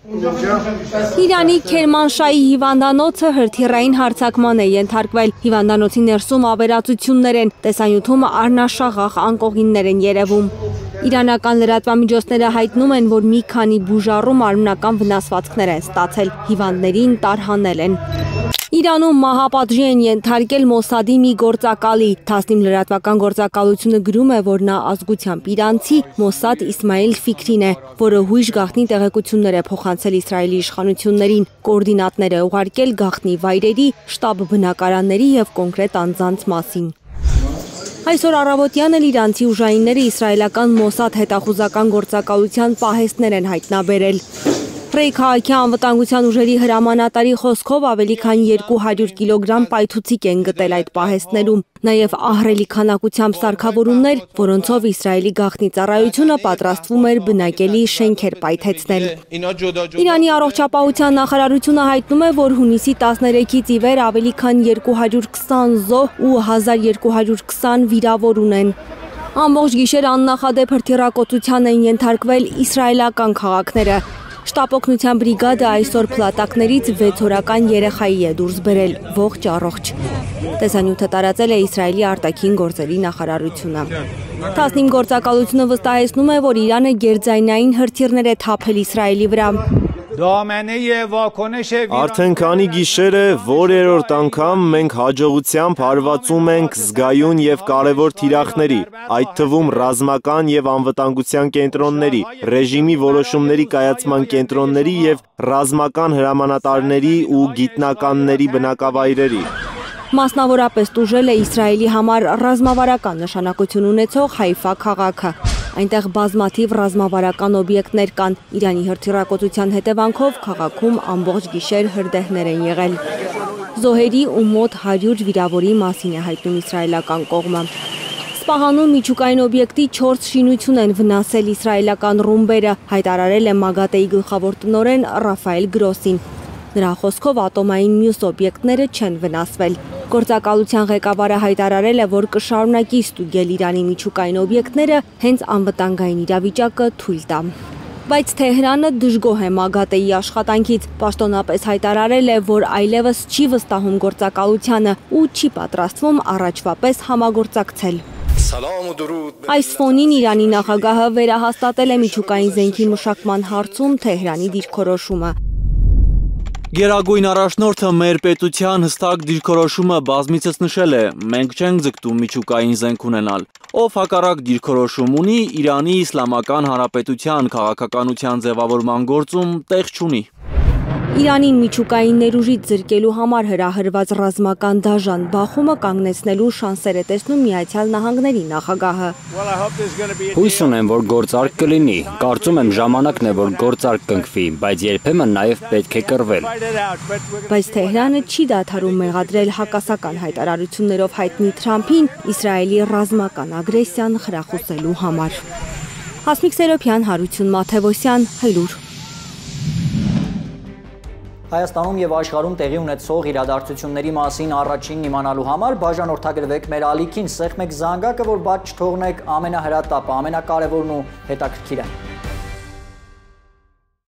Իրանի Քերմանշահի հիվանդանոցը հրթիռային հարձակման է ենթարկվել։ Հիվանդանոցի ներսում ավերածություններ են, տեսանյութում առնաշաղախ անկողիններ են երևում։ Իրանական լրատվամիջոցները հայտնում են, որ մի քանի բուժառում արմնական վնասվածքներ են ստացել, հիվանդներին տարհանել են։ Իրանում մահապատժի են ենթարկել Մոսադի մի գործակալի։ Թասնիմ լրատվական գործակալությունը գրում է, որ նա ազգությամբ իրանցի Մոսադ Իսմայիլ Ֆիկրին է, որը հույժ գաղտնի տեղեկություններ է փոխանցել Իսրայելի իշխանություններին, կոորդինատներ է ուղարկել գաղտնի վայրերի, շտաբ բնակարանների եւ կոնկրետ անձանց մասին։ Այսօր առավոտյան էլ իրանցի ուժայինները իսրայելական Մոսադ հետախուզական գործակալության պահեստներ են հայտնաբերել։ Ռեյ քաղաքի անվտանգության ուժերի հրամանատարի խոսքով ավելի քան 200 կիլոգրամ պայթուցիկ են գտել այդ պահեստներում, նաև ահռելի քանակությամբ սարքավորումներ, որոնցով Իսրայելի գաղտնի ծառայությունը պատրաստվում էր բնակելի շենքեր պայթեցնել։ Իրանի առողջապահության նախարարությունը հայտնում է, որ հունիսի 13-ից ի վեր ավելի քան 220 զոհ ու 1220 վիրավոր ունեն։ Ամբողջ գիշեր աննախադեպ հրթիռակոծության են ենթարկվել իսրայելական քաղաքները։ Շտապօգնության բրիգադը այսօր փլատակներից 6-օրական երեխայի է դուրս բերել, ողջ առողջ։ Տեսանյութը տարածել է Իսրայելի արտաքին գործերի նախարարությունը։ Թասնիմ գործակալությունը վստահեցնում է, որ Իրանը գերձայնային հրթիռներ է թափել Իսրայելի վրա։ Արդեն քանի գիշեր է, որ երրորդ անգամ մենք հաջողությամբ հարվածում ենք զգայուն եւ կարևոր թիրախների, այդ թվում ռազմական եւ անվտանգության կենտրոնների, ռեժիմի որոշումների կայացման կենտրոնների եւ ռազմական հրամանատարների ու գիտնականների բնակավայրերի։ Մասնավորապես տուժել է Իսրայելի համար ռազմավարական նշանակություն ունեցող Հայֆա քաղաքը։ Այնտեղ բազմաթիվ ռազմավարական օբյեկտներ կան։ Իրանի հրթիռակոծության հետևանքով քաղաքում ամբողջ գիշեր հրդեհներ են եղել։ Զոհերի ու մոտ 100 վիրավորի մասին է հայտնում իսրայելական կողմը։ Սպահանում միջուկային օբյեկտի 4 շինություն են վնասել իսրայելական ռումբերը, հայտարարել է ՄԱԳԱՏԵ-ի գլխավոր տնօրեն Ռաֆայել Գրոսին։ Նրա խոսքով ատոմային մյուս օբյեկտները չեն վնասվել։ Գործակալության ղեկավարը հայտարարել է, որ կշարունակի ստուգել Իրանի միջուկային օբյեկտները, հենց անվտանգային իրավիճակը թույլ տա։ Բայց Թեհրանը դժգոհ է ՄԱԳԱՏԵ-ի աշխատանքից, պաշտոնապես հայտարարել է, որ այլևս չի վստահում գործակալությանը ու չի պատրաստվում առաջվա պես համագործակցել։ Այս ֆոնին Իրանի նախագահը վերահաստատել է միջուկային զենքի մշակման հարցում Թեհրանի դիրքորոշումը։ Գերագույն առաջնորդը մեր պետության հստակ դիրքորոշումը բազմիցս նշել է, մենք չենք ձգտում միջուկային զենք ունենալ, ով հակառակ դիրքորոշում ունի, Իրանի Իսլամական Հանրապետության քաղաքականության ձևավորման գործում տեղ չունի։ Իրանին միջուկային ներուժից զրկելու համար հրահրված ռազմական դաժան բախումը կանգնեցնելու շանսեր է տեսնում Միացյալ Նահանգների նախագահը։ Հույս ունեմ, որ գործարք կլինի, կարծում եմ ժամանակն է, որ գործարք կնքվի, բայց երբեմն նաև պետք է կռվել։ Բայց Թեհրանը չի դադարում մեղադրել հակասական հայտարարություններով հայտնի Թրամփին Իսրայելի ռազմական ագրեսիան խրախուսելու համար։ Հասմիկ Սերոբյան, Հարություն Մաթևոսյան, Հայլուր։ Հայաստանում եւ աշխարհում տեղի ունեցող իրադարձությունների մասին առաջինն իմանալու համար բաժանորդագրվեք մեր ալիքին, սեղմեք զանգակը, որ բաց չթողնեք ամենահրատապը, ամենակարևորն ու հետաքրքիրը։